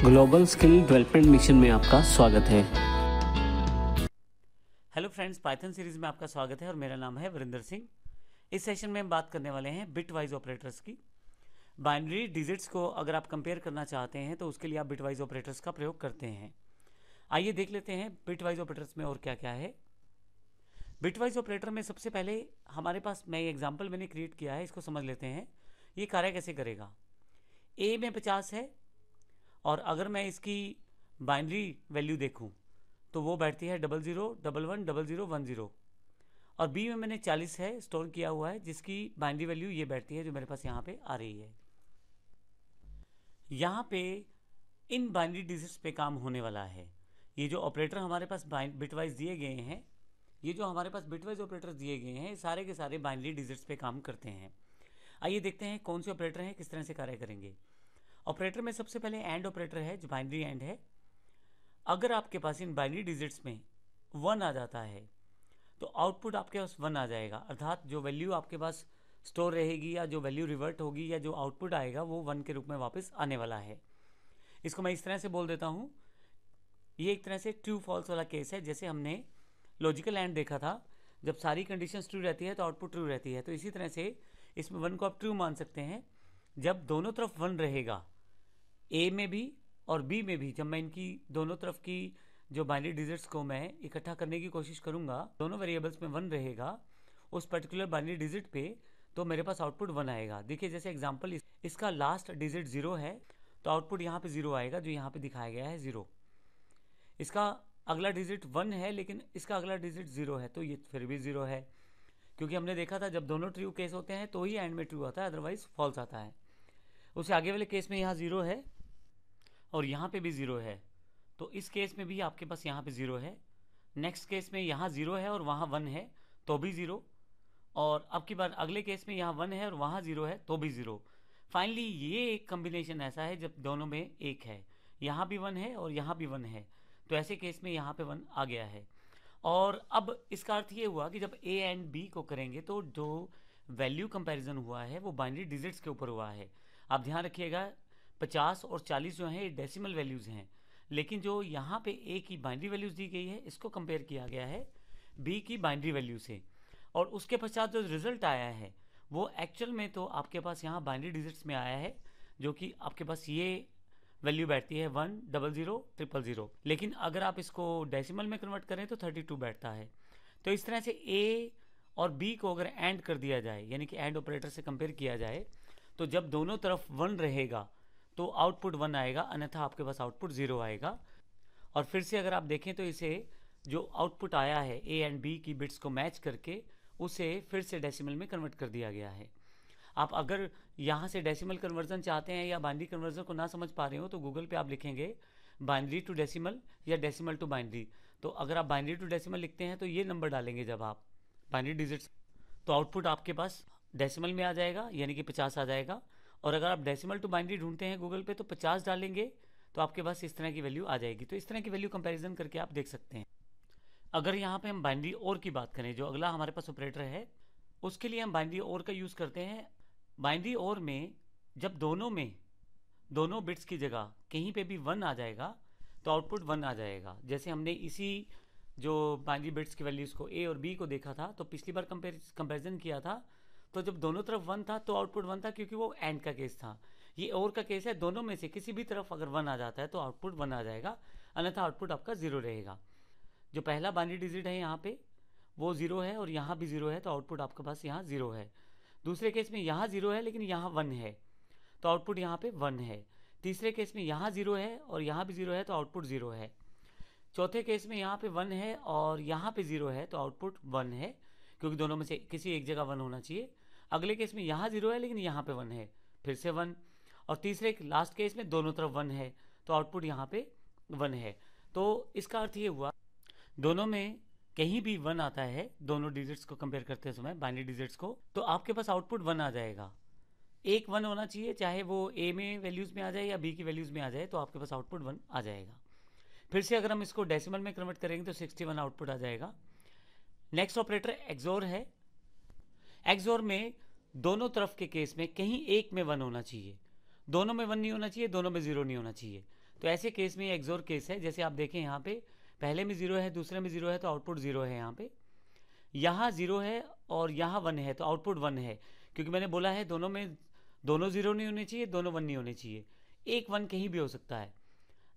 Global skill development mission में आपका स्वागत है। हेलो फ्रेंड्स, पाइथन सीरीज में आपका स्वागत है और मेरा नाम है वरिंदर सिंह। इस सेशन में हम बात करने वाले हैं बिटवाइज ऑपरेटर्स की। बाइनरी डिजिट्स को अगर आप कंपेयर करना चाहते हैं तो उसके लिए आप बिटवाइज ऑपरेटर्स का प्रयोग करते हैं। आइए देख लेते हैं बिटवाइज ऑपरेटर्स में और क्या क्या है। बिटवाइज ऑपरेटर में सबसे पहले हमारे पास मैं एग्जाम्पल मैंने क्रिएट किया है, इसको समझ लेते हैं ये कार्य कैसे करेगा। ए में 50 है और अगर मैं इसकी बाइनरी वैल्यू देखूं तो वो बैठती है 00110010 और बी में मैंने 40 है स्टोर किया हुआ है जिसकी बाइनरी वैल्यू ये बैठती है जो मेरे पास यहाँ पे आ रही है। यहाँ पे इन बाइनरी डिजिट्स पे काम होने वाला है। ये जो ऑपरेटर हमारे पास बिटवाइज दिए गए हैं, ये जो हमारे पास बिटवाइज ऑपरेटर दिए गए हैं सारे के सारे बाइनरी डिजिट्स पे काम करते हैं। आइए देखते हैं कौन से ऑपरेटर हैं, किस तरह से कार्य करेंगे। ऑपरेटर में सबसे पहले एंड ऑपरेटर है जो बाइनरी एंड है। अगर आपके पास इन बाइनरी डिजिट्स में 1 आ जाता है तो आउटपुट आपके पास 1 आ जाएगा, अर्थात जो वैल्यू आपके पास स्टोर रहेगी या जो वैल्यू रिवर्ट होगी या जो आउटपुट आएगा वो 1 के रूप में वापस आने वाला है। इसको मैं इस तरह से बोल देता हूँ, ये एक तरह से ट्रू फॉल्स वाला केस है। जैसे हमने लॉजिकल एंड देखा था, जब सारी कंडीशंस ट्रू रहती है तो आउटपुट ट्रू रहती है, तो इसी तरह से इसमें 1 को आप ट्रू मान सकते हैं। जब दोनों तरफ 1 रहेगा, ए में भी और बी में भी, जब मैं इनकी दोनों तरफ की जो बाइनरी डिजिट्स को मैं इकट्ठा करने की कोशिश करूंगा, दोनों वेरिएबल्स में 1 रहेगा उस पर्टिकुलर बाइनरी डिजिट पे, तो मेरे पास आउटपुट 1 आएगा। देखिए जैसे एग्जांपल इसका लास्ट डिजिट 0 है तो आउटपुट यहाँ पे 0 आएगा जो यहाँ पे दिखाया गया है 0। इसका अगला डिजिट 1 है लेकिन इसका अगला डिजिट 0 है तो ये फिर भी 0 है, क्योंकि हमने देखा था जब दोनों ट्रू केस होते हैं तो ही एंड में ट्रू आता है, अदरवाइज फॉल्स आता है। उससे आगे वाले केस में यहाँ 0 है और यहाँ पे भी 0 है, तो इस केस में भी आपके पास यहाँ पे 0 है। नेक्स्ट केस में यहाँ 0 है और वहाँ 1 है तो भी 0, और अब की बार अगले केस में यहाँ 1 है और वहाँ 0 है तो भी 0। फाइनली ये एक कम्बिनेशन ऐसा है जब दोनों में 1 है, यहाँ भी 1 है और यहाँ भी 1 है, तो ऐसे केस में यहाँ पे 1 आ गया है। और अब इसका अर्थ ये हुआ कि जब ए एंड बी को करेंगे तो जो वैल्यू कंपैरिजन हुआ है वो बाइनरी डिजिट्स के ऊपर हुआ है। आप ध्यान रखिएगा 50 और 40 जो है डेसिमल वैल्यूज़ हैं, लेकिन जो यहाँ पे ए की बाइनरी वैल्यूज़ दी गई है इसको कंपेयर किया गया है बी की बाइनरी वैल्यू से, और उसके पश्चात जो रिजल्ट आया है वो एक्चुअल में तो आपके पास यहाँ बाइनरी डिजिट्स में आया है, जो कि आपके पास ये वैल्यू बैठती है 100000, लेकिन अगर आप इसको डेसिमल में कन्वर्ट करें तो 32 बैठता है। तो इस तरह से ए और बी को अगर एंड कर दिया जाए, यानी कि एंड ऑपरेटर से कंपेयर किया जाए, तो जब दोनों तरफ 1 रहेगा तो आउटपुट 1 आएगा, अन्यथा आपके पास आउटपुट 0 आएगा। और फिर से अगर आप देखें तो इसे जो आउटपुट आया है ए एंड बी की बिट्स को मैच करके उसे फिर से डेसिमल में कन्वर्ट कर दिया गया है। आप अगर यहाँ से डेसिमल कन्वर्जन चाहते हैं या बाइनरी कन्वर्जन को ना समझ पा रहे हो तो गूगल पे आप लिखेंगे बाइनरी टू डेसिमल या डेसिमल टू बाइनरी, तो अगर आप बाइनरी टू डेसिमल लिखते हैं तो ये नंबर डालेंगे जब आप बाइनरी डिजिट्स, तो आउटपुट आपके पास डेसिमल में आ जाएगा, यानी कि 50 आ जाएगा। और अगर आप डेसिमल टू बाइनरी ढूंढते हैं गूगल पे तो 50 डालेंगे तो आपके पास इस तरह की वैल्यू आ जाएगी। तो इस तरह की वैल्यू कंपैरिजन करके आप देख सकते हैं। अगर यहाँ पे हम बाइनरी और की बात करें, जो अगला हमारे पास ऑपरेटर है, उसके लिए हम बाइनरी और का यूज़ करते हैं। बाइनरी और में जब दोनों बिट्स की जगह कहीं पे भी 1 आ जाएगा तो आउटपुट 1 आ जाएगा। जैसे हमने इसी जो बाइनरी बिट्स की वैल्यूज़ को ए और बी को देखा था, तो पिछली बार कंपेरिजन किया था तो जब दोनों तरफ 1 था तो आउटपुट 1 था, क्योंकि वो एंड का केस था। ये और का केस है, दोनों में से किसी भी तरफ अगर 1 आ जाता है तो आउटपुट 1 आ जाएगा, अन्यथा आउटपुट आपका 0 रहेगा। जो पहला बाइनरी डिजिट है यहाँ पे वो 0 है और यहाँ भी 0 है, तो आउटपुट आपके पास यहाँ 0 है। दूसरे केस में यहाँ 0 है लेकिन यहाँ 1 है तो आउटपुट यहाँ पे 1 है। तीसरे केस में यहाँ 0 है और यहाँ भी 0 है तो आउटपुट 0 है। चौथे केस में यहाँ पे 1 है और यहाँ पे 0 है तो आउटपुट 1 है, क्योंकि दोनों में से किसी एक जगह 1 होना चाहिए। अगले केस में यहाँ 0 है लेकिन यहाँ पे 1 है, फिर से 1, और तीसरे लास्ट केस में दोनों तरफ 1 है तो आउटपुट यहाँ पे 1 है। तो इसका अर्थ ये हुआ दोनों में कहीं भी 1 आता है, दोनों डिजिट्स को कंपेयर करते समय बाइनरी डिजिट्स को, तो आपके पास आउटपुट 1 आ जाएगा। एक 1 होना चाहिए, चाहे वो ए में वैल्यूज़ में आ जाए या बी की वैल्यूज़ में आ जाए, तो आपके पास आउटपुट 1 आ जाएगा। फिर से अगर हम इसको डेसिमल में कन्वर्ट करेंगे तो 61 आउटपुट आ जाएगा। नेक्स्ट ऑपरेटर एक्सोर है। एक्सोर में दोनों तरफ के केस में कहीं एक में 1 होना चाहिए, दोनों में 1 नहीं होना चाहिए, दोनों में 0 नहीं होना चाहिए। तो ऐसे केस में ये एक्सोर केस है। जैसे आप देखें यहाँ पे पहले में 0 है, दूसरे में 0 है, तो आउटपुट 0 है। यहाँ 0 है और यहाँ 1 है, तो आउटपुट 1 है, क्योंकि मैंने बोला है दोनों 0 नहीं होने चाहिए, दोनों 1 नहीं होने चाहिए, एक 1 कहीं भी हो सकता है।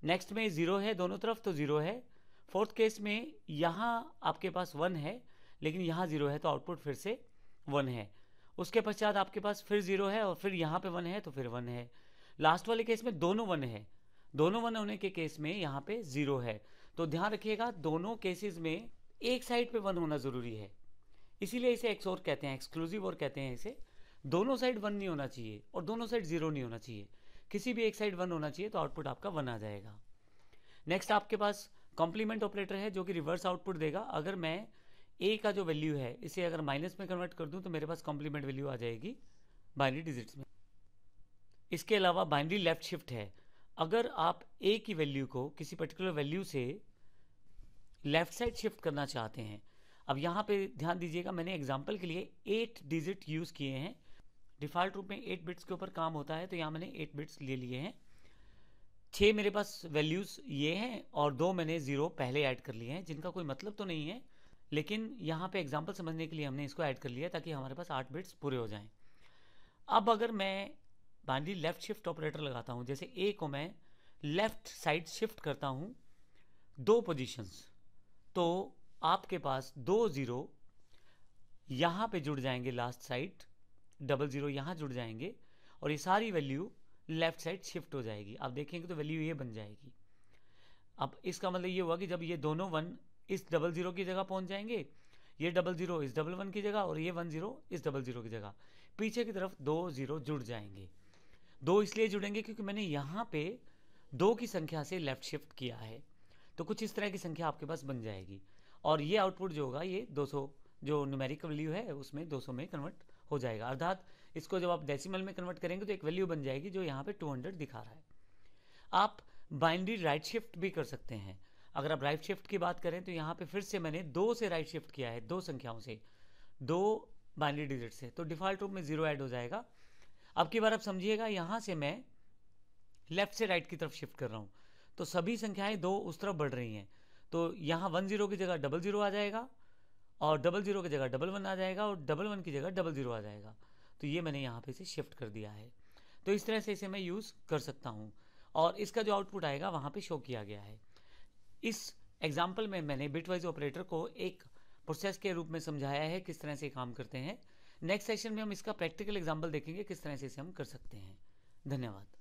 नेक्स्ट में 0 है दोनों तरफ, तो 0 है। फोर्थ केस में यहाँ आपके पास 1 है लेकिन यहाँ 0 है, तो आउटपुट फिर से 1 है। उसके पश्चात आपके पास फिर 0 है और फिर यहाँ पे 1 है, तो फिर 1 है। लास्ट वाले केस में दोनों 1 है, दोनों 1 होने के केस में यहाँ पे 0 है। तो ध्यान रखिएगा दोनों केसेस में एक साइड पे 1 होना जरूरी है, इसीलिए इसे एक्सोर कहते हैं, एक्सक्लूसिव और कहते हैं इसे। दोनों साइड 1 नहीं होना चाहिए और दोनों साइड 0 नहीं होना चाहिए, किसी भी एक साइड 1 होना चाहिए, तो आउटपुट आपका 1 आ जाएगा। नेक्स्ट आपके पास कॉम्प्लीमेंट ऑपरेटर है जो कि रिवर्स आउटपुट देगा। अगर मैं ए का जो वैल्यू है इसे अगर माइनस में कन्वर्ट कर दूं तो मेरे पास कॉम्प्लीमेंट वैल्यू आ जाएगी बाइनरी डिजिट्स में। इसके अलावा बाइनरी लेफ्ट शिफ्ट है। अगर आप ए की वैल्यू को किसी पर्टिकुलर वैल्यू से लेफ्ट साइड शिफ्ट करना चाहते हैं, अब यहाँ पे ध्यान दीजिएगा, मैंने एग्जाम्पल के लिए 8 डिजिट यूज़ किए हैं। डिफ़ॉल्ट रूप में 8 बिट्स के ऊपर काम होता है, तो यहाँ मैंने 8 बिट्स ले लिए हैं। 6 मेरे पास वैल्यूज़ ये हैं और 2 मैंने 0 पहले ऐड कर लिए हैं, जिनका कोई मतलब तो नहीं है, लेकिन यहाँ पे एग्जाम्पल समझने के लिए हमने इसको ऐड कर लिया ताकि हमारे पास 8 बिट्स पूरे हो जाएं। अब अगर मैं बाइनरी लेफ्ट शिफ्ट ऑपरेटर लगाता हूँ, जैसे ए को मैं लेफ्ट साइड शिफ्ट करता हूँ 2 पोजीशंस, तो आपके पास 2 0 यहाँ पे जुड़ जाएंगे, लास्ट साइड 00 यहाँ जुड़ जाएंगे और ये सारी वैल्यू लेफ्ट साइड शिफ्ट हो जाएगी। आप देखेंगे तो वैल्यू ये बन जाएगी। अब इसका मतलब ये हुआ कि जब ये दोनों 1 इस 00 की जगह पहुंच जाएंगे, ये 00 इस 11 की जगह और ये 10 इस 00 की जगह, पीछे की तरफ 2 0 जुड़ जाएंगे। 2 इसलिए जुड़ेंगे क्योंकि मैंने यहाँ पे 2 की संख्या से लेफ्ट शिफ्ट किया है, तो कुछ इस तरह की संख्या आपके पास बन जाएगी और ये आउटपुट जो होगा ये 200 जो न्यूमेरिक वैल्यू है उसमें 200 में कन्वर्ट हो जाएगा। अर्थात इसको जब आप डेसिमल में कन्वर्ट करेंगे तो एक वैल्यू बन जाएगी जो यहाँ पे 200 दिखा रहा है। आप बाइनरी राइट शिफ्ट भी कर सकते हैं। अगर आप राइट शिफ्ट की बात करें तो यहाँ पे फिर से मैंने 2 से राइट शिफ्ट किया है, 2 संख्याओं से, 2 बाइनरी डिजिट से, तो डिफ़ॉल्ट रूप में 0 ऐड हो जाएगा। अब की बार आप समझिएगा, यहाँ से मैं लेफ्ट से राइट की तरफ शिफ्ट कर रहा हूँ, तो सभी संख्याएं 2 उस तरफ बढ़ रही हैं, तो यहाँ 10 की जगह 00 आ जाएगा और 00 की जगह 11 आ जाएगा और 11 की जगह 00 आ जाएगा। तो ये मैंने यहाँ पे से शिफ्ट कर दिया है। तो इस तरह से इसे मैं यूज़ कर सकता हूँ और इसका जो आउटपुट आएगा वहाँ पे शो किया गया है। इस एग्जाम्पल में मैंने बिटवाइज ऑपरेटर को एक प्रोसेस के रूप में समझाया है किस तरह से काम करते हैं। नेक्स्ट सेशन में हम इसका प्रैक्टिकल एग्जाम्पल देखेंगे किस तरह से इसे हम कर सकते हैं। धन्यवाद।